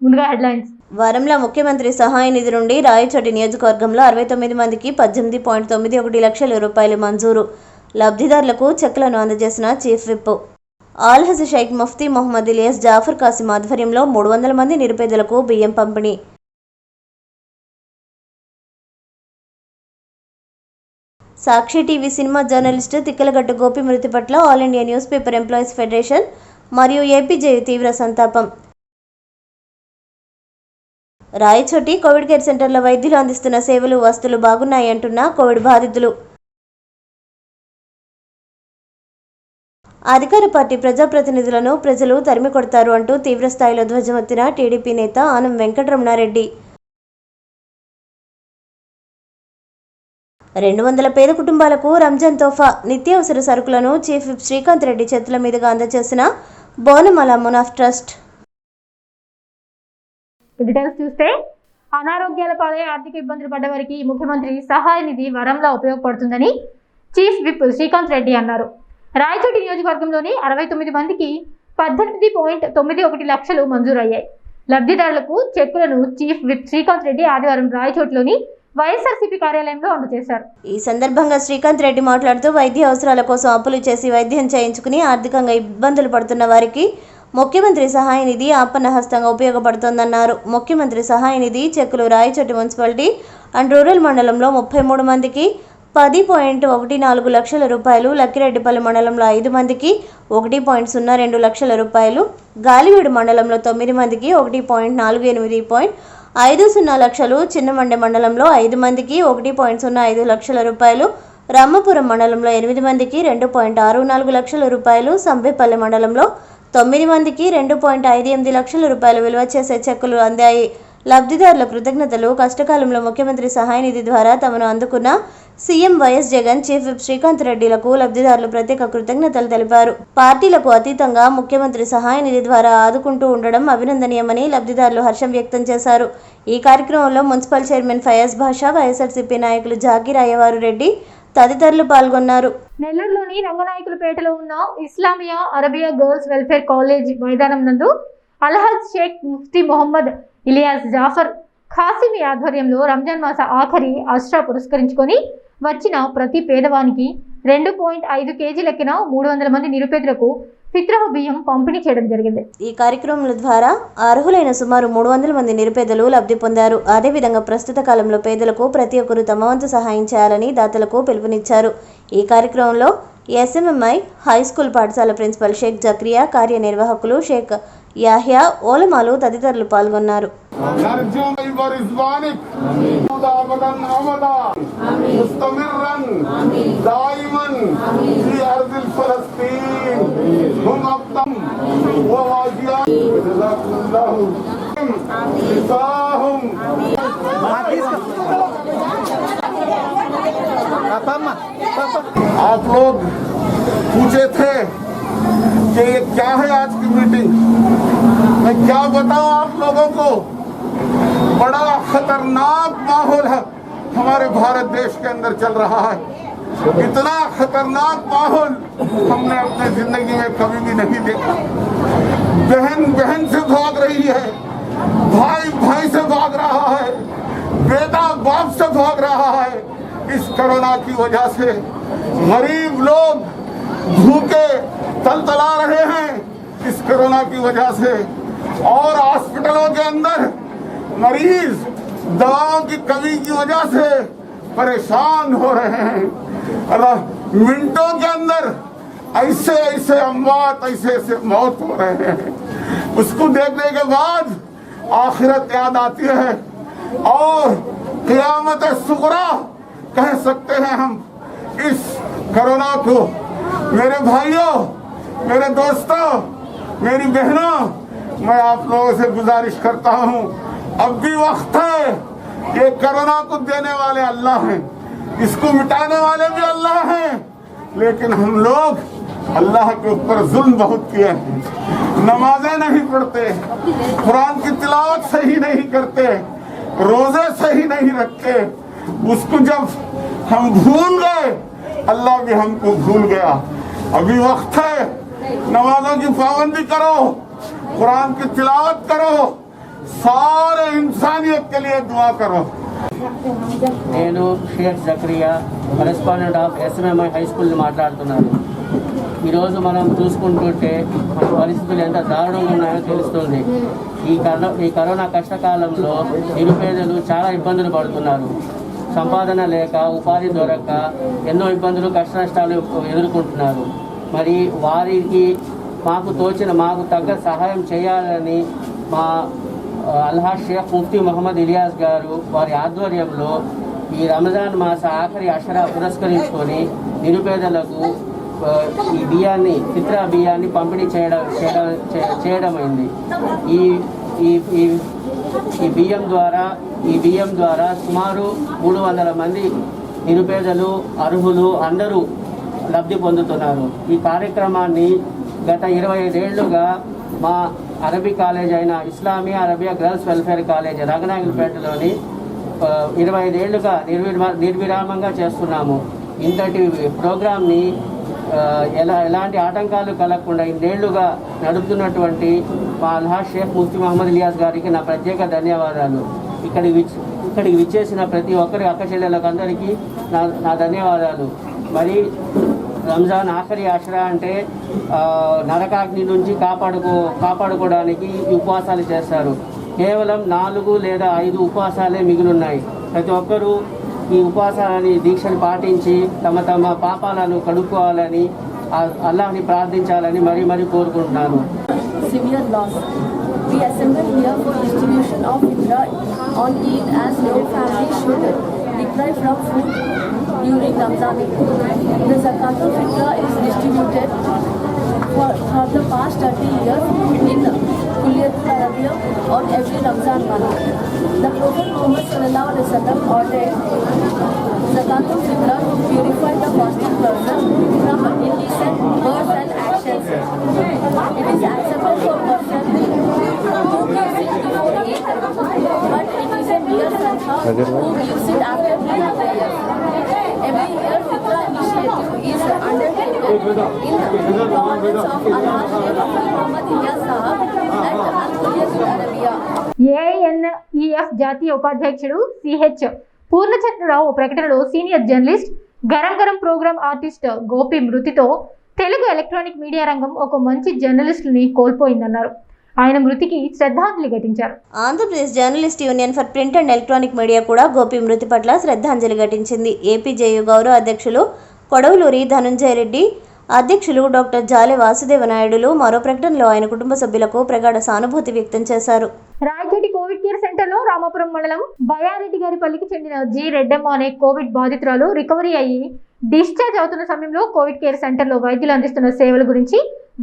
ముందుగా హెడ్లైన్స్. వరంలో ముఖ్యమంత్రి సహాయ నిధి నుండి రాయచోటి నియోజకవర్గంలో 69 మందికి 18.91 లక్షల రూపాయలు మంజూరు. లబ్ధిదారులకు చెక్కులను అందజేసిన చీఫ్ విప్. ఆల్హజ్ షేక్ ముఫ్తీ మొహమ్మద్ ఇలియాస్ జాఫర్ కాసిం ఆధ్వర్యంలో 300 మంది నిరుపేదలకు బియ్యం పంపిణీ. సాక్షి టీవీ సినిమా జర్నలిస్టు తిక్కలగట్టు గోపి మృతి పట్ల all India news paper employees federation మరియు ఏపీజేయు తీవ్ర సంతాపం. రాయచోటి కోవిడ్ కేర్ సెంటర్లో వైద్యులు అందిస్తున్న సేవలు వస్తువులు బాగున్నాయంటున్న కోవిడ్ బాధితులు. అధికార పార్టీ ప్రజాప్రతినిధులను ప్రజలు తరిమి కొడతారు అంటూ తీవ్రస్థాయిలో ధ్వజమెత్తిన టీడీపీ నేత ఆనం వెంకటరమణారెడ్డి. 200 పేద కుటుంబాలకు రంజాన్ తోఫా నిత్యావసర సరుకులను చీఫ్ విప్ శ్రీకాంత్ రెడ్డి చేతుల మీదుగా అందజేసిన బోనమాల మునాఫ్ ట్రస్ట్. డీటెయిల్స్ చూస్తే అనారోగ్యాల పాలై ఆర్థిక ఇబ్బందులు పడ్డ వారికి ముఖ్యమంత్రి సహాయ నిధి వరంలో ఉపయోగపడుతుందని చీఫ్ విప్ శ్రీకాంత్ రెడ్డి అన్నారు. రాయచోటి నియోజకవర్గంలోని 69 మందికి 18.91 లక్షలు మంజూరయ్యాయి. లబ్ధిదారులకు చెక్కులను చీఫ్ విప్ శ్రీకాంత్ రెడ్డి ఆదివారం రాయచోటిలోని వైఎస్ఆర్సీపీ కార్యాలయంలో అందజేశారు. ఈ సందర్భంగా శ్రీకాంత్ రెడ్డి మాట్లాడుతూ వైద్య అవసరాల కోసం అప్పులు చేసి వైద్యం చేయించుకుని ఆర్థికంగా ఇబ్బందులు పడుతున్న వారికి ముఖ్యమంత్రి సహాయ నిధి ఆపన్న హస్తంగా ఉపయోగపడుతోందన్నారు. ముఖ్యమంత్రి సహాయ నిధి చెక్కులు రాయచోటి మున్సిపాలిటీ అండ్ రూరల్ మండలంలో 33 మందికి 10.14 లక్షల రూపాయలు, లక్కిరెడ్డిపల్లి మండలంలో 5 మందికి 1.02 లక్షల రూపాయలు, గాలివీడు మండలంలో 9 మందికి 1.4850 లక్షలు, చిన్నమండె మండలంలో 5 మందికి 1.05 లక్షల రూపాయలు, రామపురం మండలంలో 8 మందికి 2.64 లక్షల రూపాయలు, సంబేపల్లి మండలంలో 9 మందికి 2.58 లక్షల రూపాయలు విలువ చేసే చెక్కులు అందాయి. లబ్ధిదారుల కృతజ్ఞతలు. కష్టకాలంలో ముఖ్యమంత్రి సహాయ నిధి ద్వారా తమను అందుకున్న CM YS Jagan, chief whip Srikanth రెడ్డిలకు లబ్ధిదారులు ప్రత్యేక కృతజ్ఞతలు తెలిపారు. పార్టీలకు అతీతంగా ముఖ్యమంత్రి సహాయ నిధి ద్వారా ఆదుకుంటూ ఉండడం అభినందనీయమని లబ్ధిదారులు హర్షం వ్యక్తం చేశారు. ఈ కార్యక్రమంలో మున్సిపల్ చైర్మన్ ఫయాజ్ భాషా, వైఎస్ఆర్సీపీ నాయకులు జాకీర్ అయ్యవారు రెడ్డి తదితరులు పాల్గొన్నారు. నెల్లూరులోని రంగనాయకులపేటలో ఉన్న Islamia Arabia girls welfare college మైదానం నందు అల్హజ్ షేక్ ముఫ్తీ మొహమ్మద్ ఇలియాస్ జాఫర్ ఖాసిమి ఆధ్వర్యంలో రంజాన్ మాస ఆఖరి అష్రా పురస్కరించుకొని వచ్చిన ప్రతి పేదవానికి 2.5 కేజీ లెక్కిన 300 మంది నిరుపేదలకు ఫిత్రహ్ బియ్యం పంపిణీ చేయడం జరిగింది. ఈ కార్యక్రమం ద్వారా అర్హులైన సుమారు 300 మంది నిరుపేదలు లబ్ధి పొందారు. అదేవిధంగా ప్రస్తుత కాలంలో పేదలకు ప్రతి ఒక్కరూ తమ వంతు సహాయం చేయాలని దాతలకు పిలుపునిచ్చారు. ఈ కార్యక్రమంలో ఎస్ఎంఎంఐ హై స్కూల్ పాఠశాల ప్రిన్సిపల్ షేక్ జక్రియా, కార్యనిర్వాహకులు షేక్ యాహ్యా, ఓలమాలు తదితరులు పాల్గొన్నారు. आप लोग पूछे थे कि ये क्या है आज की मीटिंग, मैं क्या बताऊं आप लोगों को। बड़ा खतरनाक माहौल है हमारे भारत देश के अंदर चल रहा है। इतना खतरनाक माहौल हमने अपने जिंदगी में कभी भी नहीं देखा। बहन बहन से भाग रही है, भाई भाई से भाग रहा है, बेटा बाप से भाग रहा है। इस कोरोना की वजह से गरीब लोग भूखे तलतला रहे हैं इस कोरोना की वजह से, और हॉस्पिटलों के अंदर मरीज दवाओं की कमी की वजह से परेशान हो रहे हैं। मिनटों के अंदर ऐसे ऐसे अमवात, ऐसे ऐसे मौत हो रहे हैं। उसको देखने के बाद आखिरत याद आती है और क़यामत सुग़रा कह सकते हैं हम इस कोरोना को। मेरे भाइयों, मेरे दोस्तों, मेरी बहनों, मैं आप लोगों से गुजारिश करता हूँ, अब भी वक्त है। ये कोरोना को देने वाले अल्लाह हैं, इसको मिटाने वाले भी अल्लाह हैं, लेकिन हम लोग अल्लाह के ऊपर जुल्म बहुत किए हैं। नमाजें नहीं पढ़ते, कुरान की तिलावत सही नहीं करते, रोजे सही नहीं रखते। उसको जब हम भूल गए, अल्लाह भी हमको भूल गया। अभी वक्त है, नमाजों की पाबंदी करो, कुरान की तिलावत करो, सारे इंसानियत के लिए दुआ करो। నేను Sheikh Zakriya correspondent of SMI high school మాట్లాడుతున్నాను. ఈరోజు మనం చూసుకుంటుంటే మన పరిస్థితులు ఎంత దారుణంగా ఉన్నాయో తెలుస్తుంది. ఈ కరోనా కష్టకాలంలో నిరుపేదలు చాలా ఇబ్బందులు పడుతున్నారు. సంపాదన లేక, ఉపాధి దొరక్క ఎన్నో ఇబ్బందులు, కష్ట నష్టాలు ఎదుర్కొంటున్నారు. మరి వారికి మాకు తగ్గ సహాయం చేయాలని మా అల్హాజ్ షేక్ ముఫ్తీ మహమ్మద్ ఇలియాస్ గారు వారి ఆధ్వర్యంలో ఈ రంజాన్ మాస ఆఖరి అషరా పురస్కరించుకొని నిరుపేదలకు ఈ బియ్యాన్ని, ఫిత్రా బియ్యాన్ని పంపిణీ చేయడమైంది. ఈ బియ్యం ద్వారా సుమారు 300 మంది నిరుపేదలు, అర్హులు అందరూ లబ్ధి పొందుతున్నారు. ఈ కార్యక్రమాన్ని గత 25 ఏళ్లుగా మా అరబీ కాలేజ్ అయిన Islamia Arabia girls welfare college రఘునాయకులపేటలోని 25 ఏళ్లుగా నిర్విరామంగా చేస్తున్నాము. ఇంతటి ప్రోగ్రామ్ని ఎలాంటి ఆటంకాలు కలగకుండా ఇన్నేళ్లుగా నడుపుతున్నటువంటి మా అల్హాజ్ షేక్ ముఫ్తీ మహమ్మద్ ఇలియాస్ గారికి నా ప్రత్యేక ధన్యవాదాలు. ఇక్కడికి విచ్చేసిన ప్రతి ఒక్కరి అక్క చెల్లెలకు అందరికీ నా ధన్యవాదాలు. మరి రంజాన్ ఆఖరి అషరా అంటే నరకాగ్ని నుంచి కాపాడుకోవడానికి ఉపవాసాలు చేస్తారు. కేవలం 4 లేదా 5 ఉపవాసాలే మిగిలిన్నాయి. ప్రతి ఒక్కరూ ఈ ఉపవాసాలని, దీక్షను పాటించి తమ పాపాలను కడుక్కోవాలని, అల్లాహ్ని ప్రార్థించాలని మరీ కోరుకుంటున్నాను. We assemble here for distribution of fitra on Eid, as no family should deprive from food during Ramzan. The Zakatul Fitra is distributed for the past 30 years in Kulliyatul Arabiya on every Ramzan month. The Prophet Muhammad sallallahu alaihi wasallam ordered Zakatul Fitra to purify the fasting person from indecent words and actions. It is acceptable for person who gives it before Eid, but it is a mere sadaqah who gives it after prayers. Every year, Fitra initiative is undertaken in the province of Alhaji Muhammad Ilyas Sahab at Al-Kulliyatul Arabiya. ఏఎన్ఈఎఫ్ జాతీయ ఉపాధ్యక్షుడు CH Purnachandra Rao ప్రకటనలో senior journalist Garam program artist Gopi మృతితో Telugu electronic media రంగం ఒక మంచి జర్నలిస్టుని కోల్పోయిందన్నారు. ఆయన మృతికి శ్రద్ధాంజలి ఘటించారు. Andhra Pradesh journalist union for print and electronic media కూడా గోపి మృతి పట్ల శ్రద్ధాంజలి ఘటించింది. ఏపీజేయు గౌరవ అధ్యక్షులు కొడవలూరి ధనుంజయ రెడ్డి, అధ్యక్షులు డాక్టర్ జాలె వాసుదేవ నాయుడులు మరో ప్రకటనలో ఆయన కుటుంబ సభ్యులకు ప్రగాఢ సానుభూతి వ్యక్తం చేశారు. రాయచోటి కోవిడ్ కేర్ సెంటర్లో రామాపురం మండలం బయారెడ్డి గారి పల్లికి చెందిన జి రెడ్డమ్మ అనే కోవిడ్ బాధితురాలు రికవరీ అయ్యి డిశ్చార్జ్ అవుతున్న సమయంలో కోవిడ్ కేర్ సెంటర్లో వైద్యులు అందిస్తున్న సేవల గురించి,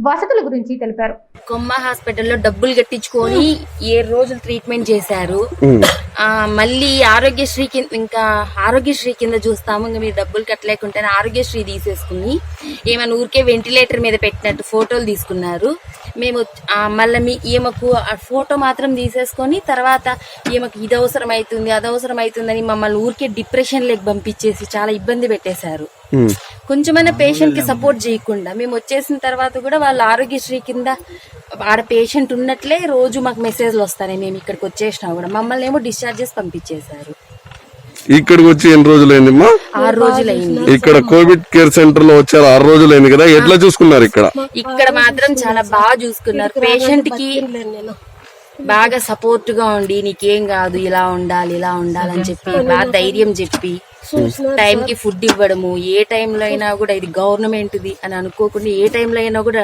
వసతుల గురించి తెలిపారు. కొమ్మ హాస్పిటల్లో డబ్బులు కట్టించుకొని 7 రోజులు ట్రీట్మెంట్ చేశారు. మళ్ళీ ఆరోగ్యశ్రీ కింద చూస్తాము, ఇంకా మీరు డబ్బులు కట్టలేకుంటే ఆరోగ్యశ్రీ తీసేసుకుని ఏమైనా ఊరికే వెంటిలేటర్ మీద పెట్టినట్టు ఫోటోలు తీసుకున్నారు. మేము మళ్ళీ ఈమెకు ఆ ఫోటో మాత్రం తీసేసుకొని తర్వాత ఈమెకు ఇది అవసరం అవుతుంది, అది అవసరం అవుతుందని మమ్మల్ని ఊరికే డిప్రెషన్లోకి పంపించేసి చాలా ఇబ్బంది పెట్టేశారు. కొంచెమైనా పేషెంట్ కి సపోర్ట్ చేయకుండా మేము వచ్చేసిన తర్వాత కూడా వాళ్ళు ఆరోగ్యశ్రీ కింద ఆడ పేషెంట్ ఉన్నట్లే రోజు మాకు మెసేజ్లు వస్తాయి. మేము ఇక్కడికి వచ్చేసినా కూడా మమ్మల్ని ఏమో డిశ్చార్జ్ చేసి పంపించేశారు. ఇక్కడికి వచ్చి ఎన్ని రోజులైందమ్మా? 6 రోజులైంది. ఇక్కడ కోవిడ్ కేర్ సెంటర్ లో వచ్చారు 6 రోజులైంది కదా, ఎట్లా చూసుకున్నారు? ఇక్కడ మాత్రం చాలా బాగా చూసుకున్నారు. పేషెంట్ కి బాగా సపోర్ట్ గా ఉండి నీకేం కాదు, ఇలా ఉండాలని చెప్పి బాగా ధైర్యం చెప్పి టైం కి ఫుడ్ ఇవ్వడము, ఏ టైంలో అయినా కూడా ఇది గవర్నమెంట్ ది అని అనుకోకుండా ఏ టైంలో అయినా కూడా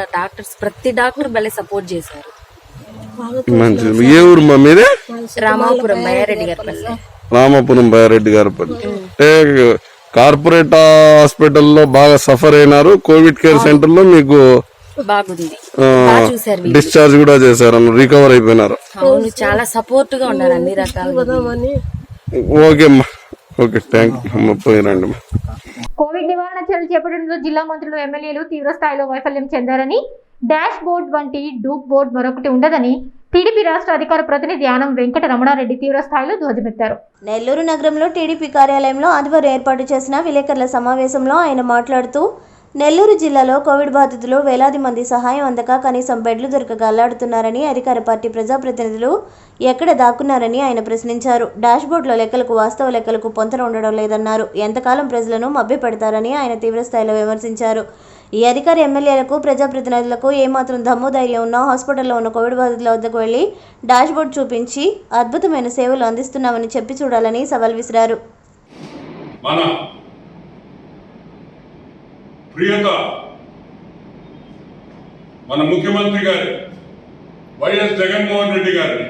ప్రతి డాక్టర్ భలే సపోర్ట్ చేశారు. ఏ ఊరు మీదే? రామాపురం బయారెడ్డి గారి. రామాపురం బయారెడ్డి గారి పల్లి. అంటే కార్పొరేట్ హాస్పిటల్లో బాగా సఫర్ అయినారు, కోవిడ్ కేర్ సెంటర్ లో మీకు బాగుంది, డిశ్చార్జ్ కూడా చేశారు, రికవర్ అయిపోయినారు. అవును, చాలా సపోర్ట్ గా ఉన్నారు అన్ని రకాలుగా. ఓకే అమ్మా, ఓకే, థ్యాంక్ యూ. పోయిరండి. కోవిడ్ నివారణ చర్యలు చేపట్టడంలో జిల్లా మంత్రులు, ఎమ్మెల్యేలు తీవ్ర స్థాయిలో వైఫల్యం చెందారని, డాష్ బోర్డ్ వంటి డూక్ బోర్డ్ మరొకటి ఉండదని టీడీపీ రాష్ట్ర అధికార ప్రతినిధి ఆనం వెంకట రమణారెడ్డి తీవ్ర స్థాయిలో ధ్వజమెత్తారు. నెల్లూరు నగరంలో టీడీపీ కార్యాలయంలో ఆదివారం ఏర్పాటు చేసిన విలేకరుల సమావేశంలో ఆయన మాట్లాడుతూ నెల్లూరు జిల్లాలో కోవిడ్ బాధితులు వేలాది మంది సహాయం అందక కనీసం బెడ్లు దొరకక అల్లాడుతున్నారని అధికార పార్టీ ప్రజాప్రతినిధులు ఎక్కడ దాక్కున్నారని ఆయన ప్రశ్నించారు. డాష్బోర్డులో లెక్కలకు వాస్తవ లెక్కలకు పొంతన ఉండడం లేదన్నారు. ఎంతకాలం ప్రజలను మభ్యపెడతారని ఆయన తీవ్రస్థాయిలో విమర్శించారు. ఈ అధికార ఎమ్మెల్యేలకు ప్రజాప్రతినిధులకు ఏమాత్రం దమ్ము ధైర్యం ఉన్నా హాస్పిటల్లో ఉన్న కోవిడ్ బాధితుల వద్దకు వెళ్లి డాష్బోర్డు చూపించి అద్భుతమైన సేవలు అందిస్తున్నామని చెప్పి చూడాలని సవాల్ విసిరారు. ప్రియత మన ముఖ్యమంత్రి గారి వైఎస్ జగన్మోహన్ రెడ్డి గారిని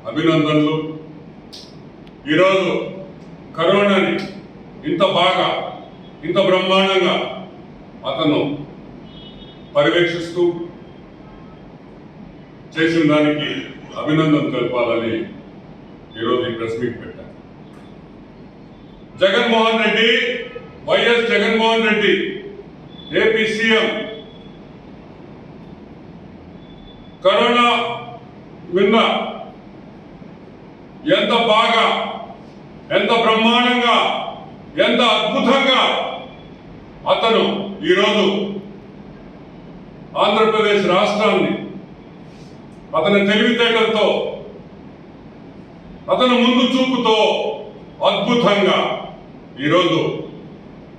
అభినందనలు. ఈరోజు కరోనాని ఇంత బాగా ఇంత బ్రహ్మాండంగా అతను పర్యవేక్షిస్తూ చేసిన దానికి అభినందన తెలపాలని ఈరోజు ఈ ప్రెస్ మీట్ పెట్టారు. Jaganmohan Reddy, YS Jaganmohan Reddy AP CM corona విన్న ఎంత బాగా, ఎంత బ్రహ్మాండంగా, ఎంత అద్భుతంగా అతను ఈరోజు ఆంధ్రప్రదేశ్ రాష్ట్రాన్ని అతని తెలివితేటలతో, అతను ముందు చూపుతో అద్భుతంగా ఈరోజు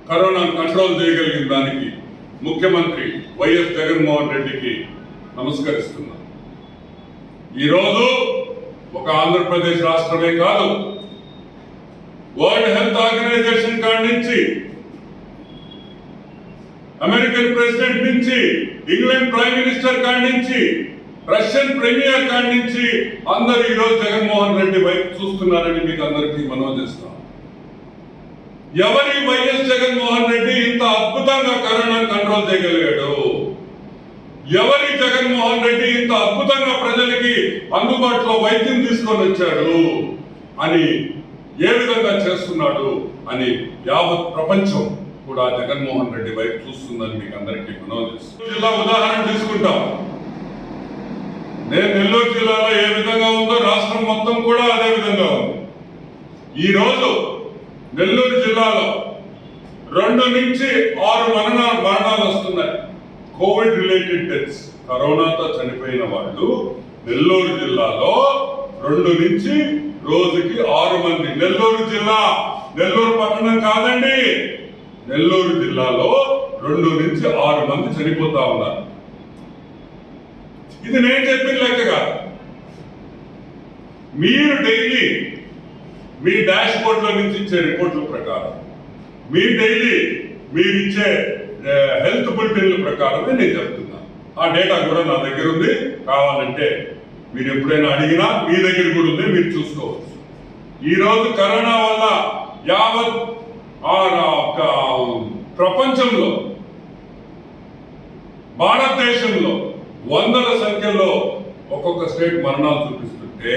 కరోనాను కంట్రోల్ చేయగలిగిన దానికి ముఖ్యమంత్రి వైఎస్ జగన్మోహన్ రెడ్డికి నమస్కరిస్తున్నాను. ఈరోజు ఒక ఆంధ్రప్రదేశ్ రాష్ట్రమే కాదు, వరల్డ్ హెల్త్ ఆర్గనైజేషన్ కాడి నుంచి, అమెరికన్ ప్రెసిడెంట్ నుంచి, ఇంగ్లాండ్ ప్రైమ్ మినిస్టర్ కాడి నుంచి, రష్యన్ ప్రీమియర్ కాడి నుంచి అందరూ ఈరోజు జగన్మోహన్ రెడ్డి వైపు చూస్తున్నారని మీకు అందరికీ మనవి చేస్తాం. ఎవరి వైఎస్ జగన్మోహన్ రెడ్డి ఇంత అద్భుతంగా కరోనాను కంట్రోల్ చేయగలిగాడు? ఎవరి జగన్మోహన్ రెడ్డి ఇంత అద్భుతంగా ప్రజలకి అందుబాటులో వైద్యం తీసుకొని వచ్చాడు అని, ఏ విధంగా చేస్తున్నాడు అని యావత్ ప్రపంచం కూడా జగన్మోహన్ రెడ్డి వైపు చూస్తుందని మీకు అందరికీ మనవి చేస్తాం. జిల్లా ఉదాహరణ తీసుకుంటాం. నేను నెల్లూరు జిల్లాలో ఏ విధంగా ఉందో రాష్ట్రం మొత్తం కూడా అదే విధంగా ఉంది. ఈ రోజు నెల్లూరు జిల్లాలో 2 నుంచి 6 మరణాలు వస్తున్నాయి. కోవిడ్ రిలేటెడ్ డెత్స్, కరోనాతో చనిపోయిన వాళ్ళు నెల్లూరు జిల్లాలో 2 నుంచి రోజుకి 6 మంది. నెల్లూరు జిల్లా, నెల్లూరు పట్టణం కాదండి, నెల్లూరు జిల్లాలో 2 నుంచి 6 మంది చనిపోతా ఉన్నారు. ఇది నేను చెప్పిన లెక్క కాదు. మీరు డైలీ మీ డాష్ బోర్డులో నుంచి ఇచ్చే రిపోర్ట్ల ప్రకారం, మీ డైలీ మీరు ఇచ్చే హెల్త్ బులెటిన్ల ప్రకారమే నేను చెప్తున్నాను. ఆ డేటా కూడా నా దగ్గర ఉంది. కావాలంటే మీరు ఎప్పుడైనా అడిగినా మీ దగ్గర కూడా ఉంది, మీరు చూసుకోవచ్చు. ఈరోజు కరోనా వల్ల యావత్ ప్రపంచంలో, భారతదేశంలో వందల సంఖ్యలో ఒక్కొక్క స్టేట్ మరణాలు చూపిస్తుంటే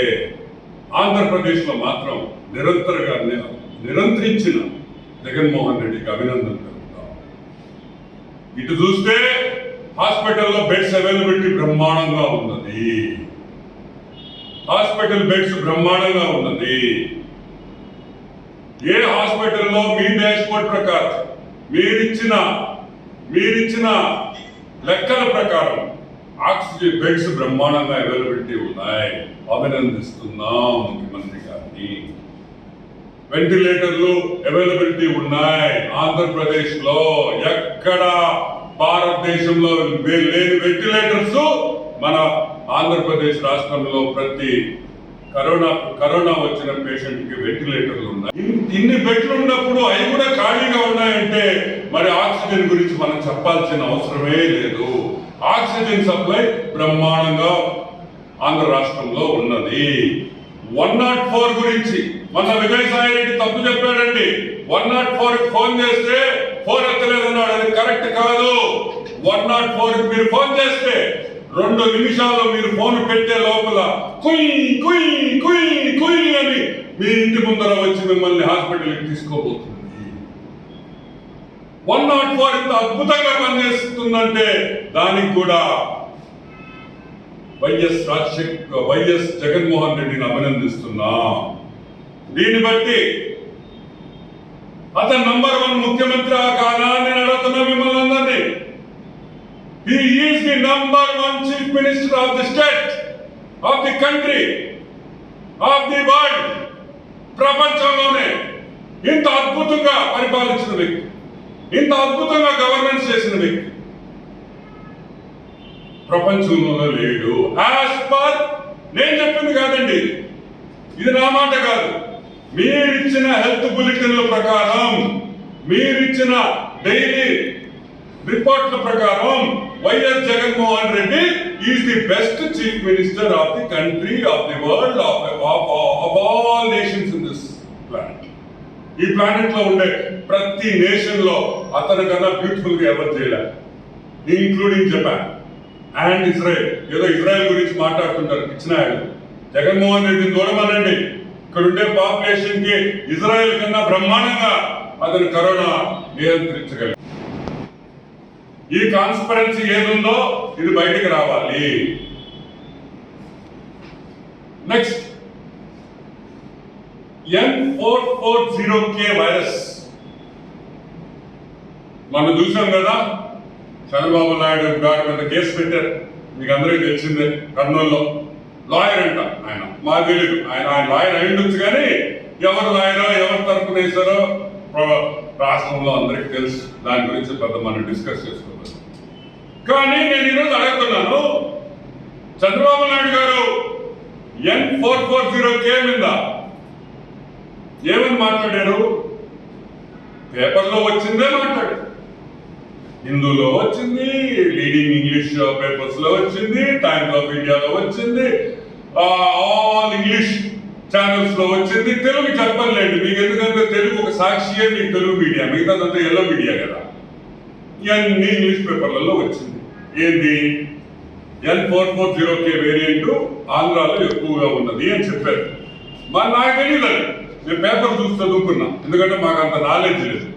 ఆంధ్రప్రదేశ్లో మాత్రం నిరంతరించిన జగన్మోహన్ రెడ్డికి అభినందన తెలుపుతాం. ఇటు చూస్తే హాస్పిటల్లో బెడ్స్ అవైలబిలిటీ బ్రహ్మాండంగా ఉన్నది. హాస్పిటల్ బెడ్స్ బ్రహ్మాండంగా ఉన్నది. ఏ హాస్పిటల్లో మీ డాష్ బోర్డ్ ప్రకారం మీరిచ్చిన లెక్కల ప్రకారం ఆక్సిజన్ బెడ్స్ బ్రహ్మాండంగా అవైలబిలిటీ ఉన్నాయి. అభినందిస్తున్నాం ముఖ్యమంత్రి గారిని. వెంటిలేటర్లు అవైలబిలిటీ ఉన్నాయి. ఆంధ్రప్రదేశ్ లో ఎక్కడ భారతదేశంలో లేని వెంటిలేటర్స్ మన ఆంధ్రప్రదేశ్ రాష్ట్రంలో ప్రతి కరోనా వచ్చిన పేషెంట్ కి వెంటిలేటర్లు ఉన్నాయి. ఇన్ని బెడ్లు ఉన్నప్పుడు అవి కూడా ఖాళీగా ఉన్నాయంటే మరి ఆక్సిజన్ గురించి మనం చెప్పాల్సిన అవసరమే లేదు. ఆక్సిజన్ సప్లై బ్రహ్మాండంగా ఆంధ్ర రాష్ట్రంలో ఉన్నది. 104 గురించి మొన్న విజయసాయి రెడ్డి తప్పు చెప్పాడండి. 104 ఫోన్ చేస్తే ఫోన్ ఎత్తలేదన్నాడు. అది కరెక్ట్ కాదు. 104 మీరు ఫోన్ చేస్తే 2 నిమిషాల్లో మీరు ఫోన్ పెట్టే లోపల కుయ్ కుయ్ కుయ్ కుయ్ అని మీ ఇంటి ముందర వచ్చి మిమ్మల్ని హాస్పిటల్కి తీసుకోబోతుంది. 104 ఇంత అద్భుతంగా పనిచేస్తుందంటే దానికి కూడా వైఎస్ జగన్మోహన్ రెడ్డిని అభినందిస్తున్నా. దీన్ని బట్టి అతను నంబర్ 1 ముఖ్యమంత్రి కాదా అని నేను అడుగుతున్నా మిమ్మల్ని అందరినీ. He is the number 1 chief minister of the state, of the country, of the world. ప్రపంచంలోనే ఇంత అద్భుతంగా పరిపాలించిన వ్యక్తి, ఇంత అద్భుతంగా గవర్నెన్స్ చేసిన వ్యక్తి ప్రపంచంలో లేడు. యాజ్ పర్ నేను చెప్పింది కాదండి, ఇది నా మాట కాదు, మీరిచ్చిన హెల్త్ బులెటిన్ల ప్రకారం, మీరిచ్చిన డైలీ రిపోర్ట్ల ప్రకారం YS Jaganmohan Reddy is the best chief minister of the country, of the world, of all nations in this planet. ఈ ప్లానెట్ లో ఉండే ప్రతి నేషన్ లో అతని కన్నా బ్యూటిఫుల్ గా ఎవరు చేయలేదు, ఇంక్లూడింగ్ జపాన్ అండ్ ఇజ్రాయెల్. ఏదో ఇజ్రాయెల్ గురించి మాట్లాడుతుంటారు పిచ్చినాయుడు. జగన్మోహన్ రెడ్డిని చూడమనండి, ఇక్కడ ఉండే పాపులేషన్ కి ఇజ్రాయెల్ కన్నా బ్రహ్మాండంగా అతను కరోనా నియంత్రించగలిగారు. ఈ కాన్స్పరెన్సీ ఏదుందో ఇది బయటికి రావాలి. నెక్స్ట్ N440K వైరస్ మనం చూసాం కదా, చంద్రబాబు నాయుడు గారి మీద కేసు పెట్టారు, మీకు అందరికీ తెలిసిందే. కర్నూలులో లాయర్ అంట ఆయన, మాకు తెలియదు, ఆయన లాయర్ అయ్యుండొచ్చు, కానీ ఎవరు లాయరో ఎవరు తరపున వేశారో రాష్ట్రంలో అందరికీ తెలుసు. దాని గురించి పెద్ద మనం డిస్కస్ చేసుకోవాలి. కానీ నేను ఈరోజు అడుగుతున్నాను, చంద్రబాబు నాయుడు గారు N440K మీద ఏమని మాట్లాడారు? పేపర్లో వచ్చిందే మాట్లాడారు, హిందూలో వచ్చింది, లీడింగ్ ఇంగ్లీష్ పేపర్స్ లో వచ్చింది, టైమ్స్ ఆఫ్ ఇండియాలో వచ్చింది, ఆల్ ఇంగ్లీష్ ఛానల్స్ లో వచ్చింది. తెలుగు చెప్పలేండి మీకు, ఎందుకంటే తెలుగు ఒక సాక్షియే మీకు తెలుగు మీడియా, మిగతాదంతా ఎల్లో మీడియా కదా. ఇవన్నీ ఇంగ్లీష్ పేపర్లలో వచ్చింది. ఏంది? N440K వేరియంట్ ఆంధ్రాలో ఎక్కువగా ఉన్నది అని చెప్పారు. మరి నాకు తెలియదు, నేను పేపర్ చూసి చదువుకున్నా, ఎందుకంటే మాకు అంత నాలెడ్జ్ లేదు.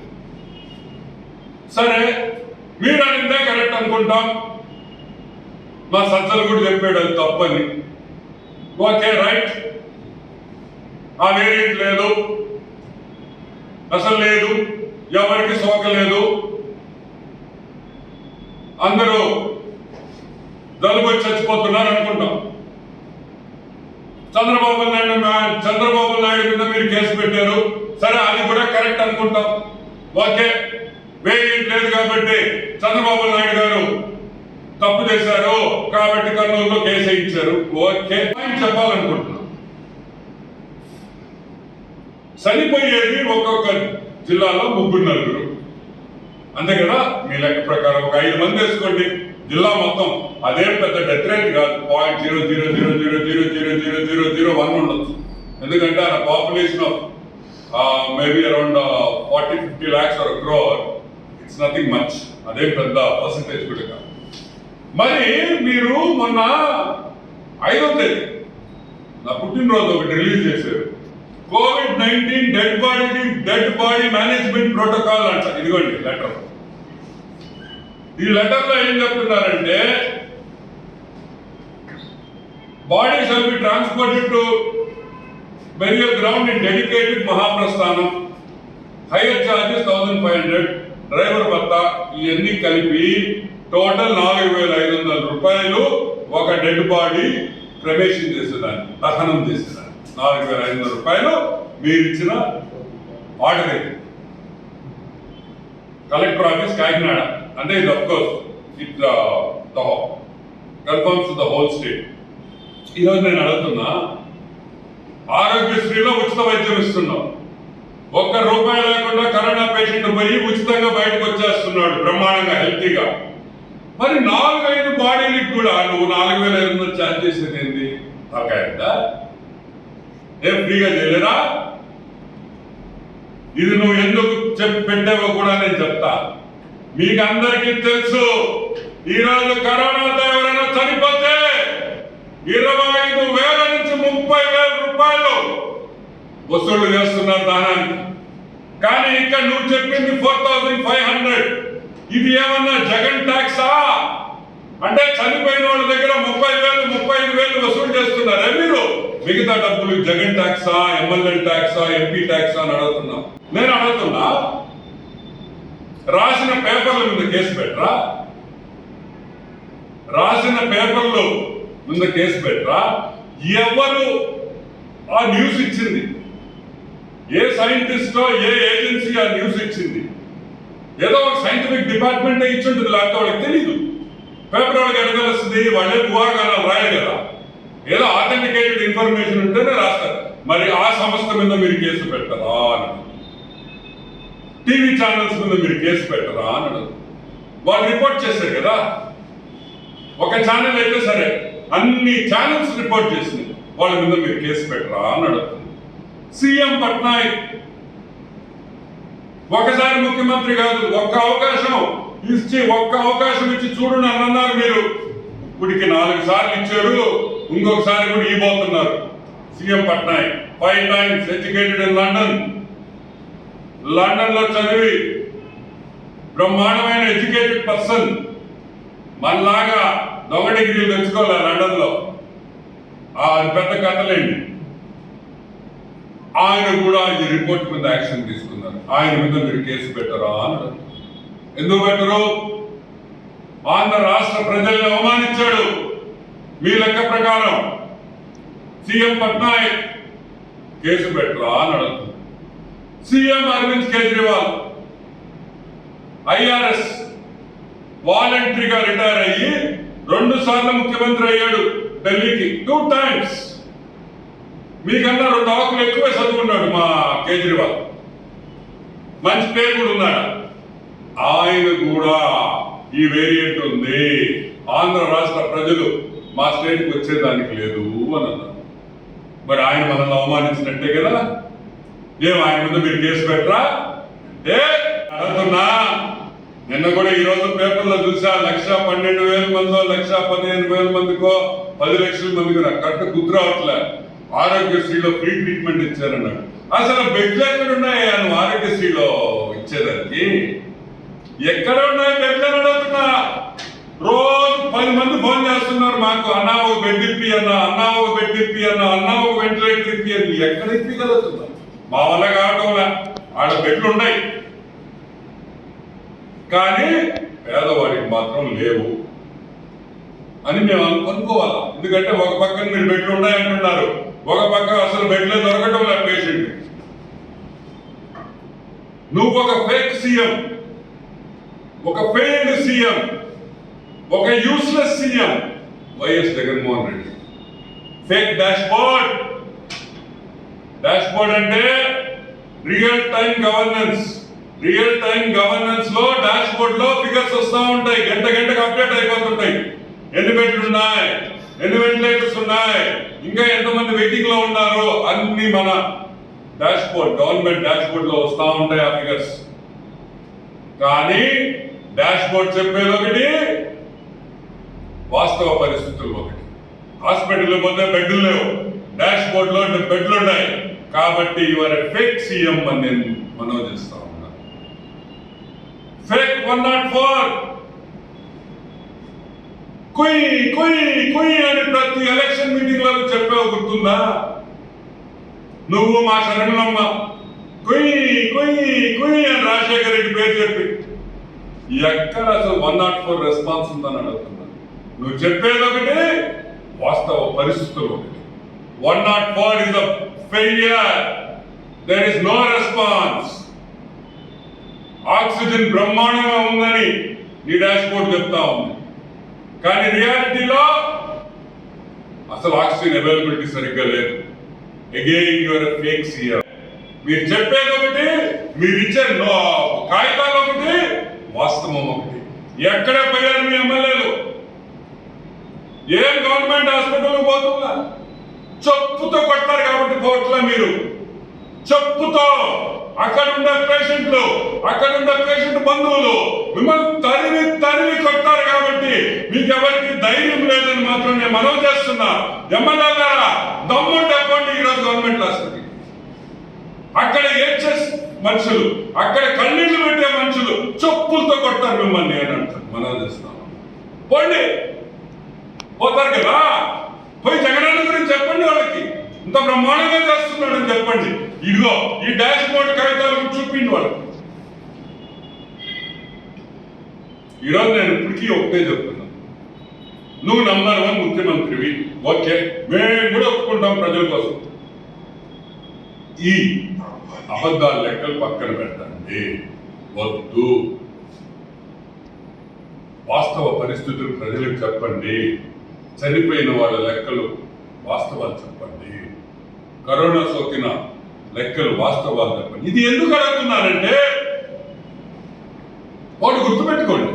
సరే, మీరు అనిందే కరెక్ట్ అనుకుంటాం, మా సజ్జలు కూడా చెప్పాడు అది తప్పని. ఓకే, రైట్, ఆ వేరియంట్ లేదు, అసలు లేదు, ఎవరికి సోకలేదు, అందరూ జలుబు చచ్చిపోతున్నారు అనుకుంటాం. చంద్రబాబు నాయుడు మీద మీరు కేసు పెట్టారు, సరే అది కూడా కరెక్ట్ అనుకుంటాం. ఓకే, వేరియంట్ లేదు కాబట్టి చంద్రబాబు నాయుడు గారు తప్పు చేశారు కాబట్టి కర్నూలులో కేసు వేయించారు. ఓకే, చెప్పాలనుకుంటున్నాం, చనిపోయేది ఒక్కొక్క జిల్లాలో 3-4, అంతే కదా. మీ లెక్క ప్రకారం ఒక 5 మంది వేసుకోండి, జిల్లా మొత్తం. అదేం పెద్ద డెత్ రేట్ కాదు, 0.00000001 ఉండొచ్చు. ఎందుకంటే ఆ population of maybe around 40-50 lakhs or a crore, it's nothing much, అదేం పెద్ద పర్సంటేజ్ కూడా కాదు. మరి మీరు మొన్న 5వ తేదీ నా పుట్టినరోజు ఒకటి రిలీజ్ చేశారు, COVID-19 dead body management protocol అంట. ఇదిగోండి లెటర్. ఈ లెటర్ లో ఏం చెప్తున్నారంటే, body shall be transported to burial ground in dedicated Mahaprasthanam, hire charges 1500, driver భత్తా, ఇవన్నీ కలిపి టోటల్ 4500 రూపాయలు ఒక డెడ్ బాడీ క్రమేషన్ చేసేదాన్ని, దహనం చేసేదాన్ని. 4500 రూపాయలు మీరు ఇచ్చిన ఆర్డర్ అయితే కలెక్టర్ ఆఫీస్ కాకినాడ. అంటే ఇది of course it confirms the whole state. ఈరోజు నేను అడుగుతున్నా, ఆరోగ్యశ్రీలో ఉచిత వైద్యం ఇస్తున్నాం, ₹1 లేకుండా కరోనా పేషెంట్ పోయి ఉచితంగా బయటకు వచ్చేస్తున్నాడు బ్రహ్మాండంగా హెల్తీగా. మరి 4-5 బాడీలకు కూడా నువ్వు 4500 ఛార్జ్ చేసేది ఏంటి? తగ్గాయందా? ఏం ఫ్రీగా చేయలేరా? ఇది నువ్వు ఎందుకు పెట్టావో కూడా నేను చెప్తా. మీకు అందరికీ తెలుసు, ఈరోజు కరోనాతో ఎవరైనా చనిపోతే 25,000 నుంచి 30,000 రూపాయలు వసూళ్లు చేస్తున్నారు దానానికి. కానీ ఇక్కడ నువ్వు చెప్పింది 4,500. ఇది ఏమన్నా జగన్ ట్యాక్సా? అంటే చనిపోయిన వాళ్ళ దగ్గర 30,000, 35,000 వసూలు చేస్తున్నారే మీరు? మిగతా డబ్బులు జగన్ ట్యాక్సా, ఎమ్మెల్యే ట్యాక్సా, ఎంపీ ట్యాక్సా అని అడుగుతున్నా. నేను అడుగుతున్నా, రాసిన పేపర్ల మీద కేసు పెట్టరా? రాసిన పేపర్లు మీద కేసు పెట్టరా? ఎవరు ఆ న్యూస్ ఇచ్చింది? ఏ సైంటిస్టో ఏ ఏజెన్సీ ఆ న్యూస్ ఇచ్చింది? ఏదో ఒక సైంటిఫిక్ డిపార్ట్మెంట్ ఇచ్చుంటుంది, లేకపోతే వాళ్ళకి తెలీదు. పేపర్ వాళ్ళకి ఎక్కడ తెలుస్తుంది? వాళ్ళే ఊహాగానాలు రాయాలి కదా. ఏదో ఆథెంటికేటెడ్ ఇన్ఫర్మేషన్ ఉంటేనే రాస్తారు. మరి ఆ సంస్థ మీద మీరు కేసు పెట్టరా అని, టీవీ ఛానల్స్ మీద మీరు కేసు పెట్టరా అని వాళ్ళు రిపోర్ట్ చేశారు కదా. ఒక ఛానల్ అయితే సరే, అన్ని ఛానల్స్ రిపోర్ట్ చేసింది, వాళ్ళ మీద మీరు కేసు పెట్టరా అని అడుగుతుంది. సీఎం పట్నాయక్ ఒకసారి ముఖ్యమంత్రి కాదు, ఒక్క అవకాశం ఇచ్చి చూడు నన్ను అన్నారు మీరు. ఇప్పటికి 4 సార్లు ఇచ్చారు, ఇంకొకసారి కూడా ఇవ్వబోతున్నారు. CM Patnaik 5 times educated in London లో చదివి బ్రహ్మాండమైన ఎడ్యుకేటెడ్ పర్సన్. మనలాగా దొంగ డిగ్రీలు తెచ్చుకోవాలి లండన్ లో, అది పెద్ద కథలేండి. ఆయన కూడా ఈ రిపోర్ట్ మీద యాక్షన్ తీసుకున్నారు. ఆయన మీద మీరు కేసు పెట్టరా అన్నారు. ఎందుకు పెట్టరు? ఆంధ్ర రాష్ట్ర ప్రజల్ని అవమానించాడు. మీ లెక్క ప్రకారం సీఎం పట్నాయక్ కేసు పెట్టరా అని అడుగుతుంది. సీఎం అరవింద్ కేజ్రీవాల్ ఐఆర్ఎస్ వాలంటరీగా రిటైర్ అయ్యి 2 సార్లు ముఖ్యమంత్రి అయ్యాడు ఢిల్లీకి, 2 times. మీకన్నా 2 ఆకులు ఎక్కువే చదువుకున్నాడు మా కేజ్రీవాల్, మంచి పేరు కూడా ఉన్నాడు. ఆయన కూడా ఈ వేరియంట్ ఉంది, ఆంధ్ర రాష్ట్ర ప్రజలు మా స్టేట్కి వచ్చేదానికి లేదు అని అన్నారు. మరి ఆయన మనల్ని అవమానించినట్టే కదా. ఆయన మీద మీరు కేసు పెట్టరా అంటే అడుగుతున్నా. నిన్న కూడా ఈ రోజు పేపర్లో చూసా, 1,12,000 మందో 1,15,000 మందికో 10 లక్షల మందికి నాకు కరెక్ట్ గుర్తు రావట్లే. ఆరోగ్యశ్రీలో ఫ్రీ ట్రీట్మెంట్ ఇచ్చారన్నాడు. అసలు బెడ్లు ఎక్కడ ఉన్నాయి నువ్వు ఆరోగ్యశ్రీలో ఇచ్చేదానికి? ఎక్కడ ఉన్నాయి బెడ్లు అని అడుగుతున్నా. రోజు 10 మంది ఫోన్ చేస్తున్నారు మాకు, అన్నా ఒక బెడ్ ఇప్పి అన్నా, అన్నా ఒక బెడ్ ఇప్పి అన్నా, అన్నా ఒక వెంటిలేటర్ ఇప్పి అని. ఎక్కడ ఇప్పగలుగుతున్నా? మా వల్ల కావటంలా. ఆడ బెడ్లు ఉన్నాయి కానీ పేదవాడికి మాత్రం లేవు అని మేము అనుకోవాలా. ఎందుకంటే ఒక పక్కన మీరు బెడ్లు ఉన్నాయంటున్నారు, ఒక పక్క అసలు బెడ్లే దొరకటం లేదు పేషెంట్. నువ్వు ఒక ఫేక్ సీఎం, ఒక ఫెయిల్డ్ సీఎం, ఒక useless CM YS Jaganmohan Reddy. Fake dashboard. Dashboard అంటే real time governance. Real time governance లో డాష్బోర్డ్ లో ఫిగర్స్ వస్తూ ఉంటాయి, గంటకు అప్డేట్ అయిపోతుంటాయి. ఎన్ని బెడ్లు ఉన్నాయి, ఎన్ని వెంటిలేటర్స్ ఉన్నాయి, ఇంకా ఎంతమంది వెయిటింగ్ లో ఉన్నారు, అన్ని మన డాష్బోర్డ్, గవర్నమెంట్ డాష్బోర్డ్ లో వస్తూ ఉంటాయి ఆ ఫిగర్స్. కానీ డాష్బోర్డ్ చెప్పేది ఒకటి, వాస్తవ పరిస్థితులు ఒకటి. హాస్పిటల్ పోతే బెడ్లు లేవు, డాష్బోర్డ్ లో బెడ్లు ఉన్నాయి. కాబట్టి యువర్ ఫేక్ సీఎం అని నేను మనవి చేస్తా ఉన్నా. ఫేక్ 104 కుయ్ కుయ్ కుయ్ అని ప్రతి ఎలక్షన్ మీటింగ్ లో చెప్పావు, గుర్తుందా? నువ్వు మా శరణమ్మ కుయ్ కుయ్ కుయ్ అని రాజశేఖర రెడ్డి పేరు చెప్పి ఎక్కడ అసలు 104 రెస్పాన్స్ ఉందని అడుగుతున్నా. నువ్వు చెప్పేది ఒకటి, వాస్తవ పరిస్థితులు ఒకటి. 104 is a failure. There is no response. Oxygen బ్రహ్మాండంగా ఉందని నీ డాష్బోర్డ్ చెప్తా ఉంది, కానీ రియాలిటీలో అసలు ఆక్సిజన్ అవైలబిలిటీ సరిగ్గా లేదు. Again your fake CM. మీరు చెప్పేది ఒకటి, మీరు ఇచ్చే కాగితాలు ఒకటి, వాస్తవం ఒకటి. ఎక్కడే పోయారు మీ ఎమ్మెల్యేలు? ఏం గవర్నమెంట్ హాస్పిటల్ పోతుందా? చెప్పుతో కొడతారు కాబట్టి పోట్ల మీరు చెప్పుతో. అక్కడ ఉండే పేషెంట్లు, అక్కడ ఉండే పేషెంట్ బంధువులు మిమ్మల్ని తరిమి కొడతారు కాబట్టి మీకు ఎవరికి ధైర్యం లేదని మాత్రం నేను మనవి చేస్తున్నా. ఎమ్మెల్యే గారా, దమ్ముంటే పోండి ఈరోజు గవర్నమెంట్ హాస్పిటల్. అక్కడ ఏడ్చెస్ మనుషులు, అక్కడ కన్నీళ్లు పెట్టే మనుషులు చెప్పులతో కొడతారు మిమ్మల్ని అని అంటారు. మనవి చేస్తున్నాం, పోండి. పోతారు కదా, పోయి జగనన్న గురించి చెప్పండి వాళ్ళకి. ఇంత బ్రహ్మాండంగా చేస్తున్నాడని చెప్పండి. ఇదిగో ఈ డాష్ బోర్డ్ కాగితాలకు చూపిండి వాళ్ళకి. ఈరోజు నేను ఇప్పటికీ ఒకటే చెప్తున్నా, నువ్వు నంబర్ 1 ముఖ్యమంత్రివి, ఓకే, మేము కూడా ఒప్పుకుంటాం ప్రజల కోసం. ఈ అబద్ధాల లెక్కలు పక్కన పెట్టండి, వద్దు. వాస్తవ పరిస్థితులు ప్రజలకు చెప్పండి. చనిపోయిన వాళ్ళ లెక్కలు వాస్తవాలు చెప్పండి. కరోనా సోకిన లెక్కలు వాస్తవాలు చెప్పండి. ఇది ఎందుకు అడుగుతున్నారంటే వాడు గుర్తుపెట్టుకోండి,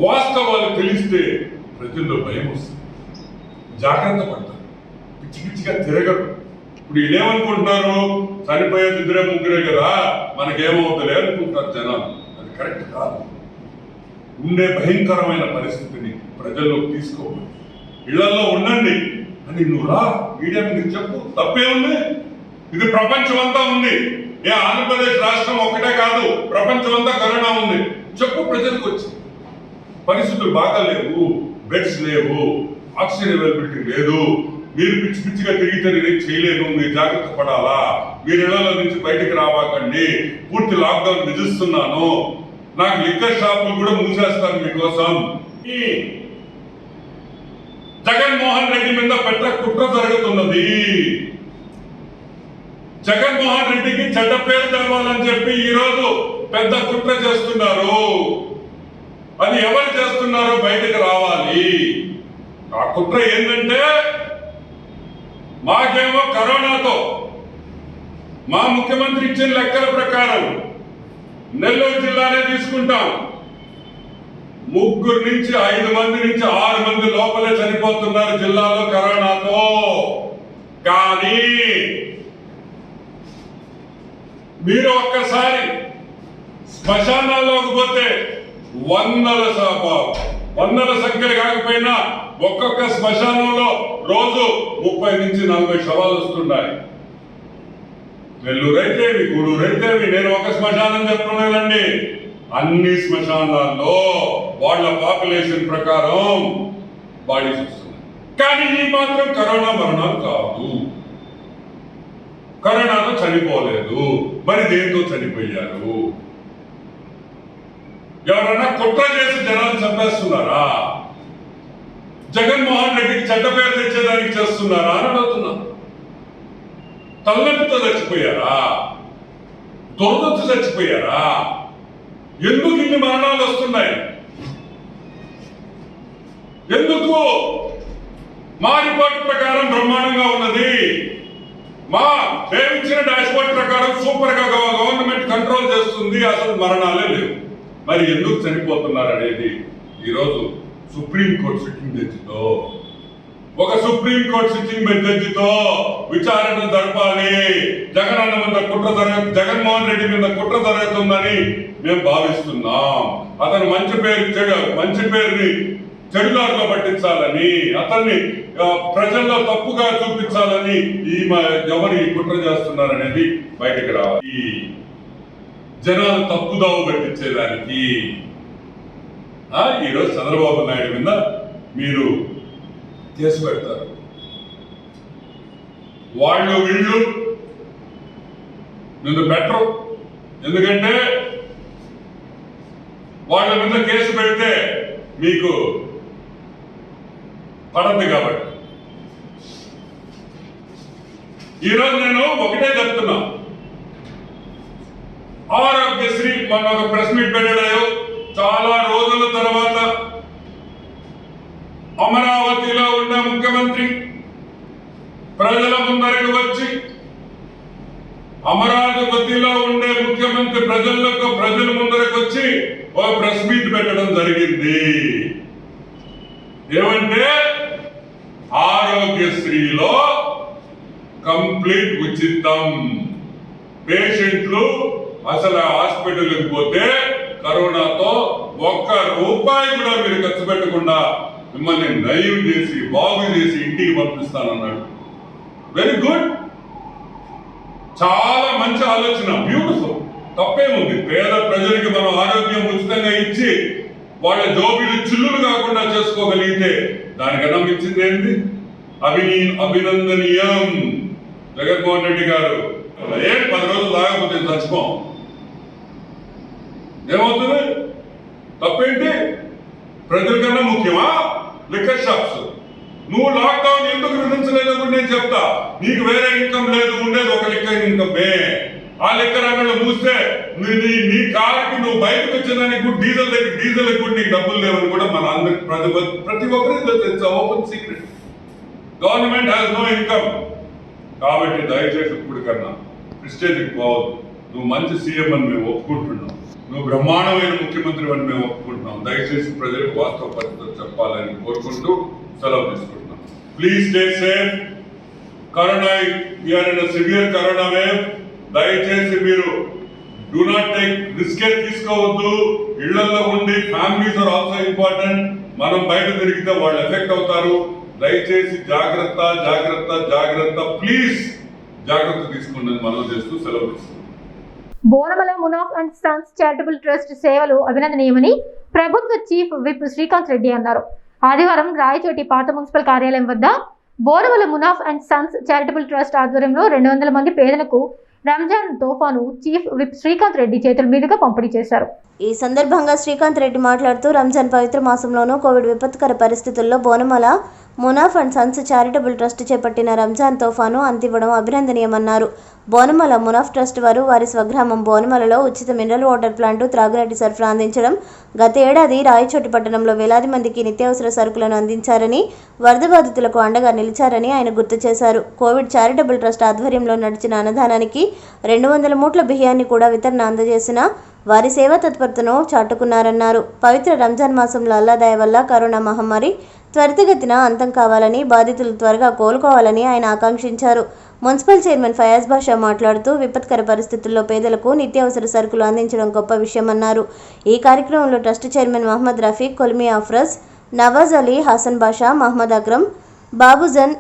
వాస్తవాలు తెలిస్తే ప్రజల్లో భయం వస్తుంది, జాగ్రత్త పడతారు, పిచ్చి పిచ్చిగా తిరగరు. ఇప్పుడు వీళ్ళేమనుకుంటున్నారు, చనిపోయేది 2-3 కదా, మనకేమవుతుంది అనుకుంటారు జనాలు. అది కరెక్ట్ కాదు. ఉండే భయంకరమైన పరిస్థితిని ప్రజల్లోకి తీసుకోవాలి. ఇళ్లలో ఉండండి అని నువ్వు రా, మీడియా మీకు చెప్పు, తప్పేముంది? ఇది ప్రపంచం అంతా ఉంది. ఆంధ్రప్రదేశ్ రాష్ట్రం ఒక్కటే కాదు, ప్రపంచం అంతా కరోనా ఉంది. చెప్పు ప్రజలకు వచ్చి, పరిస్థితులు బాగా లేవు, బెడ్స్ లేవు, ఆక్సిజన్ అవైలబిలిటీ లేదు, మీరు పిచ్చి పిచ్చిగా తిరిగితే నేనేం చేయలేను, మీరు జాగ్రత్త పడాలా, మీరు ఇళ్లలో నుంచి బయటకు రావాకండి, పూర్తి లాక్డౌన్ విధిస్తున్నాను, నాకు లిక్కర్ షాపులు కూడా మూసేస్తాను మీకోసం. జగన్మోహన్ రెడ్డి మీద పెద్ద కుట్ర జరుగుతున్నది. జగన్మోహన్ రెడ్డికి చెడ్డ పేరు తెలవాలని చెప్పి ఈరోజు పెద్ద కుట్ర చేస్తున్నారు. అది ఎవరు చేస్తున్నారో బయటకు రావాలి. ఆ కుట్ర ఏంటంటే, మాకేమో కరోనాతో మా ముఖ్యమంత్రి ఇచ్చిన లెక్కల ప్రకారం నెల్లూరు జిల్లానే తీసుకుంటాం, 3 నుంచి 5 మంది నుంచి 6 మంది లోపలే చనిపోతున్నారు జిల్లాలో కరోనాతో. కానీ మీరు ఒక్కసారి శ్మశానాల్లోకి పోతే వందల సంఖ్యలు కాకపోయినా ఒక్కొక్క శ్మశానంలో రోజు 30 నుంచి 40 శవాలు వస్తున్నాయి. నెల్లూరు అయితేవి, గూడూరు అయితేవి, నేను ఒక శ్మశానం చెప్పలేదండి, అన్ని శ్మశానాల్లో వాళ్ళ పాపులేషన్ ప్రకారం బాడీస్ వస్తున్నాయి. కానీ ఈ మాత్రం కరోనా మరణాలు కాదు, కరోనాతో చనిపోలేదు. మరి దేంతో చనిపోయారు? ఎవరన్నా కుట్ర చేసి జనాలు చంపేస్తున్నారా? జగన్మోహన్ రెడ్డికి చెడ్డ పేరు తెచ్చేదానికి చేస్తున్నారా అని అడుగుతున్నా. తలనొప్పితో చచ్చిపోయారా? దురదొచ్చి చచ్చిపోయారా? ఎందుకు ఇన్ని మరణాలు వస్తున్నాయి? ఎందుకు? మా రిపోర్ట్ ప్రకారం బ్రహ్మాండంగా ఉన్నది, మేమిచ్చిన డాష్ బోర్డ్ ప్రకారం సూపర్ గా గవర్నమెంట్ కంట్రోల్ చేస్తుంది, అసలు మరణాలే లేవు. మరి ఎందుకు చనిపోతున్నారు అనేది ఈరోజు సుప్రీంకోర్టు సిట్టింగ్ జడ్జితో, ఒక సుప్రీంకోర్టు సిట్టింగ్ జడ్జితో విచారణ జరపాలి. జగన్మోహన్ రెడ్డి మీద కుట్ర జరుగుతుందని మేము భావిస్తున్నాం. అతను మంచి పేరుని చెడుదారిలో పట్టించాలని, అతన్ని ప్రజల్లో తప్పుగా చూపించాలని ఎవరు ఈ కుట్ర చేస్తున్నారనేది బయటకు రావాలి. జనాలు తప్పుదావు పట్టించేదానికి ఈరోజు చంద్రబాబు నాయుడు మీద మీరు కేసు పెడతారు. వాళ్ళు వీళ్ళు నిన్ను పెట్టరు, ఎందుకంటే వాళ్ళ మీద కేసు పెడితే మీకు పడద్దు కాబట్టి. ఈరోజు నేను ఒకటే చెప్తున్నా, ఆరోగ్యశ్రీ మొన్న ఒక ప్రెస్ మీట్ పెట్టాడు. చాలా రోజుల తర్వాత అమరావతిలో ఉన్న ముఖ్యమంత్రి ప్రజల ముందరికి వచ్చి, అమరావతిలో ఉండే ముఖ్యమంత్రి ప్రజల ముందరికి వచ్చి ఒక ప్రెస్ మీట్ పెట్టడం జరిగింది. ఏమంటే ఆరోగ్యశ్రీలో కంప్లీట్ ఉచితం, పేషెంట్లు అసలు హాస్పిటల్కి పోతే కరోనాతో 1 రూపాయి కూడా మీరు ఖర్చు పెట్టకుండా మిమ్మల్ని నయం చేసి బాగు చేసి ఇంటికి పంపిస్తానన్నాడు. వెరీ గుడ్, చాలా మంచి ఆలోచన, బ్యూటిఫుల్. తప్పేముంది? పేద ప్రజలకి మనం ఆరోగ్యం ఉచితంగా ఇచ్చి వాళ్ళ జోబీలు చిల్లులు కాకుండా చేసుకోగలిగితే దానికన్నా మించింది ఏంటి? అభినందనీయం. జగన్మోహన్ రెడ్డి గారు 10 రోజులు లాగకపోతే చచ్చిపోం, ఏమవుతుంది? తప్పేంటి? ప్రజలకన్నా ముఖ్యమా లిక్కర్ షాప్స్? నువ్వు లాక్డౌన్ ఎందుకు విధించలేదో కూడా నేను చెప్తా. నీకు వేరే ఇన్కమ్ లేదు, ఉండేది ఒక లిక్కర్ ఇన్కమే. ఆ లిక్కర్ అంగళ్ళు మూస్తే నీ కారుకి నువ్వు బయటకు వచ్చేదానికి కూడా డీజిల్ కూడా నీకు డబ్బులు లేవని కూడా మన అందరికి ప్రతి ఒక్కరికి open secret. Government has no income. కాబట్టి దయచేసి ఇప్పుడు కన్నా ప్రిస్టేజ్కి పోవద్దు. నువ్వు మంచి సీఎం అని మేము ఒప్పుకుంటున్నాం, నువ్వు బ్రహ్మాండమైన ముఖ్యమంత్రి అని మేము ఒప్పుకుంటున్నాం. దయచేసి ప్రజలకు వాస్తవ పరిస్థితులు చెప్పాలని కోరుకుంటూ సెలవు తీసుకుంటున్నాం. Please stay safe. Corona we are in severe corona wave. దయచేసి మీరు డూ నాట్ టేక్ రిస్కే తీసుకోవద్దు. ఇళ్లలో ఉండి ఫ్యామిలీస్ ఆర్ ఆల్సో ఇంపార్టెంట్. మనం బయట తిరిగితే వాళ్ళు ఎఫెక్ట్ అవుతారు. దయచేసి జాగ్రత్త జాగ్రత్త జాగ్రత్త. ప్లీజ్ జాగ్రత్త తీసుకోండి మనం చేస్తూ సెలవు తీసుకుంటాం. Bonamala Munaf and sons charitable trust సేవలు అభినందనీయమని ప్రభుత్వ చీఫ్ విప్ శ్రీకాంత్ రెడ్డి అన్నారు. ఆదివారం రాయచోటి పాత మున్సిపల్ కార్యాలయం వద్ద Bonamala Munaf and sons charitable trust ఆధ్వర్యంలో 200 మంది పేదలకు రంజాన్ తోఫాను చీఫ్ విప్ శ్రీకాంత్ రెడ్డి చేతుల మీదుగా పంపిణీ చేశారు. ఈ సందర్భంగా శ్రీకాంత్ రెడ్డి మాట్లాడుతూ రంజాన్ పవిత్ర మాసంలోనూ కోవిడ్ విపత్కర పరిస్థితుల్లో Bonamala Munaf and sons charitable trust చేపట్టిన రంజాన్ తోఫాను అందివ్వడం అభినందనీయమన్నారు. బోనమల మునాఫ్ ట్రస్ట్ వారు వారి స్వగ్రామం బోనమలలో ఉచిత మినరల్ వాటర్ ప్లాంట్, త్రాగునీటి సరఫరా అందించడం, గత ఏడాది రాయచోటి పట్టణంలో వేలాది మందికి నిత్యావసర సరుకులను అందించారని, వరద బాధితులకు అండగా నిలిచారని ఆయన గుర్తు చేశారు. కోవిడ్ చారిటబుల్ ట్రస్ట్ ఆధ్వర్యంలో నడిచిన అన్నదానానికి 200 మూట్ల బియ్యాన్ని కూడా వితరణ అందజేసిన వారి సేవా తత్పరతను చాటుకున్నారన్నారు. పవిత్ర రంజాన్ మాసంలో అల్లా దయ వల్ల కరోనా మహమ్మారి త్వరితగతిన అంతం కావాలని, బాధితులు త్వరగా కోలుకోవాలని ఆయన ఆకాంక్షించారు. మున్సిపల్ చైర్మన్ ఫయాజ్ బాషా మాట్లాడుతూ విపత్కర పరిస్థితుల్లో పేదలకు నిత్యావసర సరుకులు అందించడం గొప్ప విషయమన్నారు. ఈ కార్యక్రమంలో ట్రస్ట్ చైర్మన్ మహమ్మద్ రఫీక్, కొల్మి అఫ్రజ్, నవాజ్ అలీ, హసన్ బాషా, మహమ్మద్ అక్రమ్, బాబుజన్,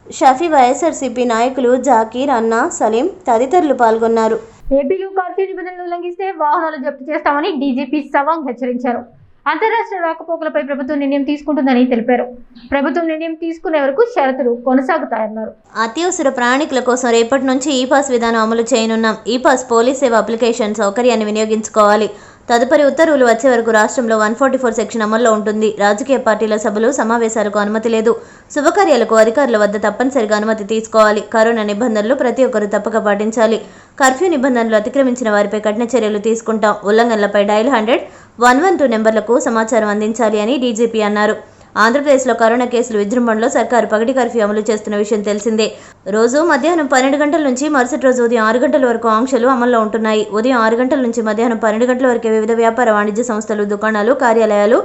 షఫీ, వైఎస్ఆర్సీపీ నాయకులు జాకీర్, అన్నా, సలీం తదితరులు పాల్గొన్నారు. ఏపీలో కర్ఫ్యూ నిబంధనలు ఉల్లంఘిస్తే వాహనాలు జప్తు చేస్తామని డీజీపీ సవాంగ్ హెచ్చరించారు. అంతరాష్ట్ర రాకపోకలపై ప్రభుత్వం నిర్ణయం తీసుకుంటుందని తెలిపారు. ప్రభుత్వం నిర్ణయం తీసుకునే వరకు షరతులు కొనసాగుతాయన్నారు. అత్యవసర ప్రయాణికుల కోసం రేపటి నుంచి ఈ పాస్ విధానం అమలు చేయనున్నాం. ఈ పాస్ పోలీస్ సేవ అప్లికేషన్ సౌకర్యాన్ని వినియోగించుకోవాలి. తదుపరి ఉత్తర్వులు వచ్చే వరకు రాష్ట్రంలో 144 సెక్షన్ అమల్లో ఉంటుంది. రాజకీయ పార్టీల సభలు, సమావేశాలకు అనుమతి లేదు. శుభకార్యాలకు అధికారుల వద్ద తప్పనిసరిగా అనుమతి తీసుకోవాలి. కరోనా నిబంధనలు ప్రతి ఒక్కరూ తప్పక పాటించాలి. కర్ఫ్యూ నిబంధనలు అతిక్రమించిన వారిపై కఠిన చర్యలు తీసుకుంటాం. ఉల్లంఘనలపై డయల్ 100-112 నెంబర్లకు సమాచారం అందించాలి అని డీజీపీ అన్నారు. ఆంధ్రప్రదేశ్లో కరోనా కేసులు విజృంభణలో సర్కారు పగటి కర్ఫ్యూ అమలు చేస్తున్న విషయం తెలిసిందే. రోజు మధ్యాహ్నం 12 గంటల నుంచి మరుసటి రోజు ఉదయం 6 గంటల వరకు ఆంక్షలు అమల్లో ఉంటున్నాయి. ఉదయం 6 గంటల నుంచి మధ్యాహ్నం 12 గంటల వరకే వివిధ వ్యాపార వాణిజ్య సంస్థలు, దుకాణాలు, కార్యాలయాలు,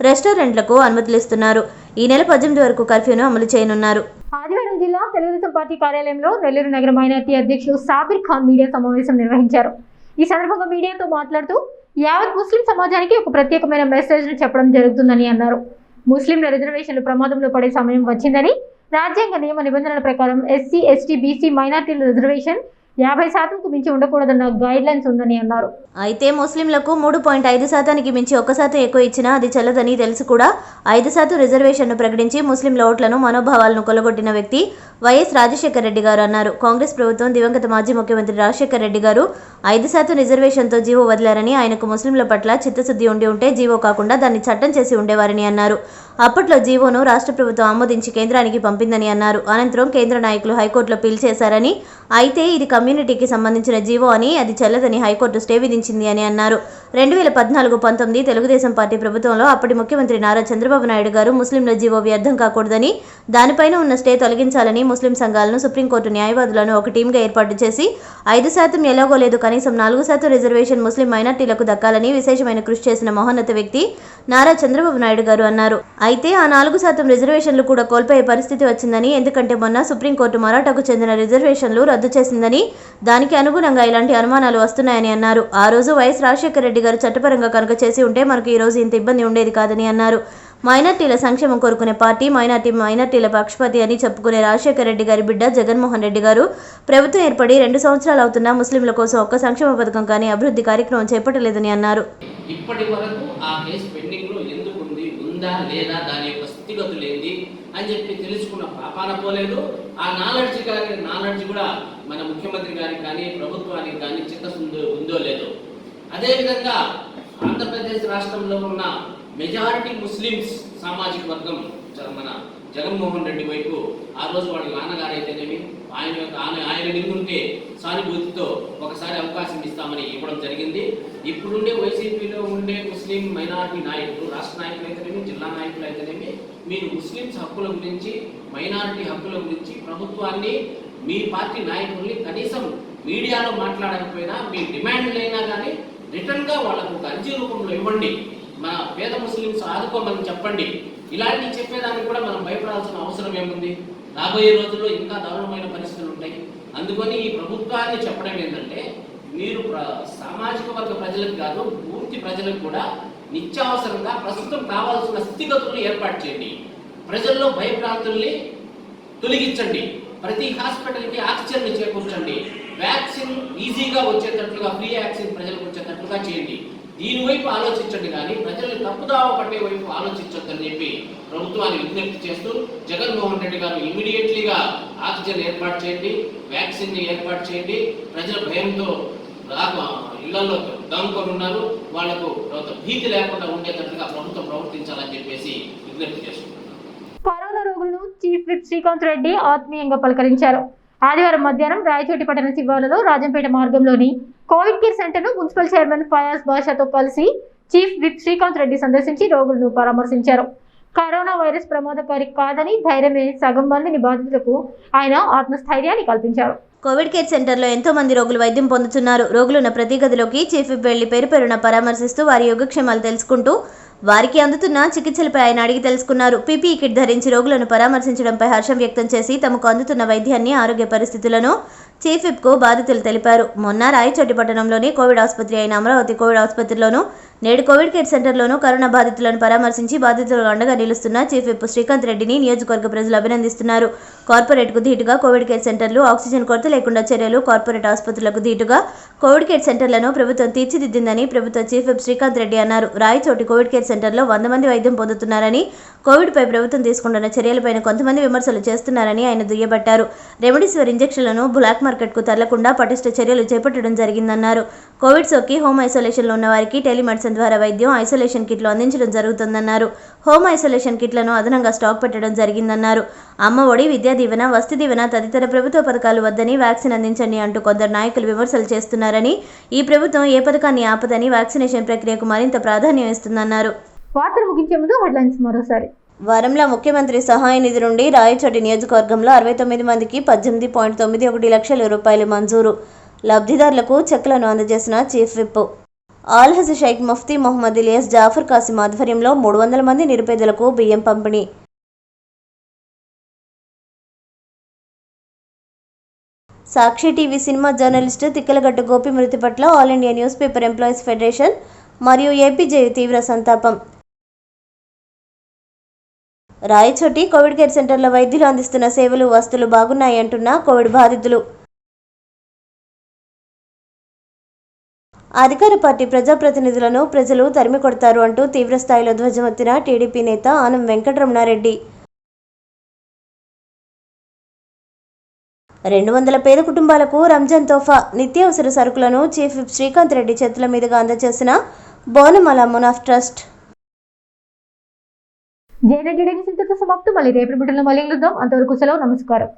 రెస్టారెంట్లకు అనుమతులు ఇస్తున్నారు. ఈ నెల 18 వరకు కర్ఫ్యూను అమలు చేయనున్నారు. ఆదివారం జిల్లా తెలుగుదేశం పార్టీ కార్యాలయంలో నెల్లూరు నగర మైనార్టీ అధ్యక్షులు సాబిర్ ఖాన్ మీడియా సమావేశం నిర్వహించారు. ఈ సందర్భంగా మీడియాతో మాట్లాడుతూ యావత్ ముస్లిం సమాజానికి ఒక ప్రత్యేకమైన మెసేజ్ను చెప్పడం జరుగుతుందని అన్నారు. ముస్లింల రిజర్వేషన్లు ప్రమాదంలో పడే సమయం వచ్చిందని, రాజ్యాంగ నియమ నిబంధనల ప్రకారం ఎస్సీ, ఎస్టీ, బీసీ, మైనార్టీల రిజర్వేషన్ 50%కు మించి ఉండకూడదన్న గైడ్ లైన్స్ ఉందని అన్నారు. అయితే ముస్లింలకు 3.5%కి మించి 1% ఎక్కువ ఇచ్చినా అది చెల్లదని తెలిసి కూడా 5% రిజర్వేషన్ను ప్రకటించి ముస్లింల ఓట్లను, మనోభావాలను కొల్లగొట్టిన వ్యక్తి వైఎస్ రాజశేఖర రెడ్డి గారు అన్నారు. కాంగ్రెస్ ప్రభుత్వం దివంగత మాజీ ముఖ్యమంత్రి రాజశేఖర రెడ్డి గారు 5% రిజర్వేషన్తో జీవో వదిలారని, ఆయనకు ముస్లింల పట్ల చిత్తశుద్ధి ఉంటే జీవో కాకుండా దాన్ని చట్టం చేసి ఉండేవారని అన్నారు. అప్పట్లో జీవోను రాష్ట్ర ప్రభుత్వం ఆమోదించి కేంద్రానికి పంపిందని అన్నారు. అనంతరం కేంద్ర నాయకులు హైకోర్టులో పిల్ చేశారని, అయితే ఇది కమ్యూనిటీకి సంబంధించిన జీవో అని, అది చెల్లదని హైకోర్టు స్టే విధించింది అని అన్నారు. 2014-19 తెలుగుదేశం పార్టీ ప్రభుత్వంలో అప్పటి ముఖ్యమంత్రి నారా చంద్రబాబు నాయుడు గారు ముస్లింల జీవో వ్యర్థం కాకూడదని, దానిపైన ఉన్న స్టే తొలగించాలని ముస్లిం సంఘాలను, సుప్రీంకోర్టు న్యాయవాదులను ఒక టీంగా ఏర్పాటు చేసి 5% ఎలాగో లేదు కనీసం 4% రిజర్వేషన్ ముస్లిం మైనార్టీలకు దక్కాలని విశేషమైన కృషి చేసిన మహోన్నత వ్యక్తి నారా చంద్రబాబు నాయుడు గారు అన్నారు. అయితే ఆ 4% రిజర్వేషన్లు కూడా కోల్పోయే పరిస్థితి వచ్చిందని, ఎందుకంటే మొన్న సుప్రీంకోర్టు మరాఠాకు చెందిన రిజర్వేషన్లు రద్దు చేసిందని, దానికి అనుగుణంగా ఇలాంటి అనుమానాలు వస్తున్నాయని అన్నారు. ఆ రోజు వైఎస్ రాజశేఖర రెడ్డి గారు చట్టపరంగా కనుక చేసి ఉంటే మనకు ఈ రోజు ఇంత ఇబ్బంది ఉండేది కాదని అన్నారు. మైనార్టీల సంక్షేమం కోరుకునే పార్టీ, మైనార్టీల పక్షపాతి అని చెప్పుకునే రాజశేఖర రెడ్డి గారి బిడ్డ జగన్మోహన్ రెడ్డి గారు ప్రభుత్వం ఏర్పడి 2 సంవత్సరాలు అవుతున్నా ముస్లింల కోసం ఒక్క సంక్షేమ పథకం కానీ అభివృద్ధి కార్యక్రమం చేపట్టలేదని అన్నారు. ఇప్పటి వరకు ఆ కేసు పెండింగ్లో ఎందుకు ఉందా లేదా, దాని యొక్క స్థితిగతులు ఏంది, అని చెప్పి తెలుసుకున్న పాపాన పోలేదు. ఆ నాలెడ్జ్ కూడా మన ముఖ్యమంత్రి గారికి కానీ ప్రభుత్వానికి కానీ చిత్తశుద్ధి ఉందో లేదో. అదేవిధంగా ఆంధ్రప్రదేశ్ రాష్ట్రంలో ఉన్న మెజారిటీ ముస్లిమ్స్ సామాజిక వర్గం మన జగన్మోహన్ రెడ్డి వైపు ఆ రోజు వాళ్ళ నాన్నగారు అయితేనేమి ఆయన నిందుంటే సానుభూతితో ఒకసారి అవకాశం ఇస్తామని ఇవ్వడం జరిగింది. ఇప్పుడుండే వైసీపీలో ఉండే ముస్లిం మైనారిటీ నాయకులు, రాష్ట్ర నాయకులు అయితేనేమి, జిల్లా నాయకులు అయితేనేమి, మీరు ముస్లిమ్స్ హక్కుల గురించి, మైనారిటీ హక్కుల గురించి ప్రభుత్వాన్ని, మీ పార్టీ నాయకుల్ని కనీసం మీడియాలో మాట్లాడకపోయినా మీ డిమాండ్లైనా కానీ రిటర్న్గా వాళ్ళకు ఒక అర్జీ రూపంలో ఇవ్వండి. మన పేద ముస్లిమ్స్ ఆదుకోమని చెప్పండి. ఇలాంటివి చెప్పేదానికి కూడా మనం భయపడాల్సిన అవసరం ఏముంది? రాబోయే రోజుల్లో ఇంకా దారుణమైన పరిస్థితులు ఉంటాయి. అందుకని ఈ ప్రభుత్వాన్ని చెప్పడం ఏంటంటే, మీరు సామాజిక వర్గ ప్రజలకు కాదు, పూర్తి ప్రజలకు కూడా నిత్యావసరంగా ప్రస్తుతం కావాల్సిన స్థితిగతులను ఏర్పాటు చేయండి. ప్రజల్లో భయభ్రాంతుల్ని తొలగించండి. ప్రతి హాస్పిటల్కి ఆక్సిజన్ చేకూర్చండి. వ్యాక్సిన్ ఈజీగా వచ్చేటట్లుగా, ఫ్రీ వ్యాక్సిన్ ప్రజలకు వచ్చేటట్లుగా చేయండి. దీని వైపు ఆలోచించండి, కానీ ప్రజల్ని తప్పుదావ పట్టే వైపు ఆలోచించొద్దని చెప్పి ప్రభుత్వాన్ని విజ్ఞప్తి చేస్తూ, జగన్మోహన్ రెడ్డి గారు ఇమీడియట్లీగా ఆక్సిజన్ ఏర్పాటు చేయండి, వ్యాక్సిన్ ఏర్పాటు చేయండి. ప్రజల భయంతో ఇళ్లలో దాముకొని ఉన్నారు, వాళ్లకు భీతి లేకుండా ఉండేటట్లుగా ప్రభుత్వం ప్రవర్తించాలని చెప్పేసి విజ్ఞప్తి చేస్తున్నారు. కరోనా రోగులను చీఫ్ విప్ శ్రీకాంత్ రెడ్డి ఆత్మీయంగా పలకరించారు. ఆదివారం మధ్యాహ్నం రాయచోటి పట్టణ శివారులో రాజంపేట మార్గంలోని కోవిడ్ కేర్ సెంటర్ను మున్సిపల్ చైర్మన్ ఫయాజ్ బాషాతో కలిసి చీఫ్ విప్ శ్రీకాంత్ రెడ్డి సందర్శించి రోగులను పరామర్శించారు. కరోనా వైరస్ ప్రమాదకారి కాదని ధైర్యమే సగం మందిని బాధితులకు ఆయన ఆత్మస్థైర్యాన్ని కల్పించారు. కోవిడ్ కేర్ సెంటర్లో ఎంతో మంది రోగులు వైద్యం పొందుతున్నారు. రోగులున్న ప్రతి గదిలోకి చీఫ్ విప్ వెళ్లి పేరున పరామర్శిస్తూ వారి యోగక్షేమాలు తెలుసుకుంటూ వారికి అందుతున్న చికిత్సలపై ఆయన అడిగి తెలుసుకున్నారు. పీపీఈ కిట్ ధరించి రోగులను పరామర్శించడంపై హర్షం వ్యక్తం చేసి తమకు అందుతున్న వైద్యాన్ని, ఆరోగ్య పరిస్థితులను చీఫ్ విప్కు బాధితులు తెలిపారు. మొన్న రాయచోటి పట్టణంలోని కోవిడ్ ఆసుపత్రి అయిన అమరావతి కోవిడ్ ఆసుపత్రిలోనూ, నేడు కోవిడ్ కేర్ సెంటర్లోనూ కరోనా బాధితులను పరామర్శించి బాధితులకు అండగా నిలుస్తున్న చీఫ్ విప్ శ్రీకాంత్ రెడ్డిని నియోజకవర్గ ప్రజలు అభినందిస్తున్నారు. కార్పొరేట్కు ధీటుగా కోవిడ్ కేర్ సెంటర్లు, ఆక్సిజన్ కొరత లేకుండా చర్యలు, కార్పొరేట్ ఆసుపత్రులకు ధీటుగా కోవిడ్ కేర్ సెంటర్లను ప్రభుత్వం తీర్చిదిద్దిందని ప్రభుత్వ చీఫ్ విప్ శ్రీకాంత్ రెడ్డి అన్నారు. రాయచోటి కోవిడ్ కేర్ సెంటర్లో 100 మంది వైద్యం పొందుతున్నారని, కోవిడ్పై ప్రభుత్వం తీసుకుంటున్న చర్యలపైన కొంతమంది విమర్శలు చేస్తున్నారని ఆయన దుయ్యబట్టారు. రెమెడీసివిర్ ఇంజెక్షన్లను బ్లాక్ మార్కెట్కు తరలకుండా పటిష్ట చర్యలు చేపట్టడం జరిగిందన్నారు. కోవిడ్ సోకి హోమ్ ఐసోలేషన్లో ఉన్న వారికి టెలిమెడిసిన్ ద్వారా వైద్యం, ఐసోలేషన్ కిట్లు అందించడం జరుగుతుందన్నారు. హోమ్ ఐసోలేషన్ కిట్లను అదనంగా స్టాక్ పెట్టడం జరిగిందన్నారు. అమ్మ ఒడి, విద్యా దీవెన, వసతి దీవెన తదితర ప్రభుత్వ పథకాలు వద్దని వ్యాక్సిన్ అందించండి అంటూ కొందరు నాయకులు విమర్శలు చేస్తున్నారని, ఈ ప్రభుత్వం ఏ పథకాన్ని ఆపదని వ్యాక్సినేషన్ ప్రక్రియకు మరింత ప్రాధాన్యం ఇస్తుందన్నారు. వార్తలు ముగించే ముందు హెడ్లైన్స్ మరోసారి. వారంలో ముఖ్యమంత్రి సహాయ నిధి నుండి రాయచోటి నియోజకవర్గంలో 69 మందికి 18.91 లక్షల రూపాయలు మంజూరు. లబ్ధిదారులకు చెక్కులను అందజేసిన చీఫ్ విప్. ఆల్హజ్ షేక్ ముఫ్తీ మొహమ్మద్ ఇలియాస్ జాఫర్ కాసిం ఆధ్వర్యంలో 300 మంది నిరుపేదలకు బియ్యం పంపిణీ. సాక్షి టీవీ సినిమా జర్నలిస్టు తిక్కలగట్టు గోపి మృతి పట్ల all India news paper employees federation మరియు ఏపీజేయు తీవ్ర సంతాపం. రాయచోటి కోవిడ్ కేర్ సెంటర్లో వైద్యులు అందిస్తున్న సేవలు, వస్తువులు బాగున్నాయంటున్న కోవిడ్ బాధితులు. అధికార పార్టీ ప్రజాప్రతినిధులను ప్రజలు తరిమి కొడతారు అంటూ తీవ్రస్థాయిలో ధ్వజమెత్తిన టీడీపీ నేత ఆనం వెంకటరమణారెడ్డి. 200 పేద కుటుంబాలకు రంజాన్ తోఫా నిత్యావసర సరుకులను చీఫ్ విప్ శ్రీకాంత్ రెడ్డి చేతుల మీదుగా అందజేసిన బోనమల మునాఫ్ ట్రస్ట్. జేఎన్ఎన్ సమాప్తం. మళ్ళీ రేపు మళ్ళీ కలుద్దాం. అంతవరకు సెలవు. నమస్కారం.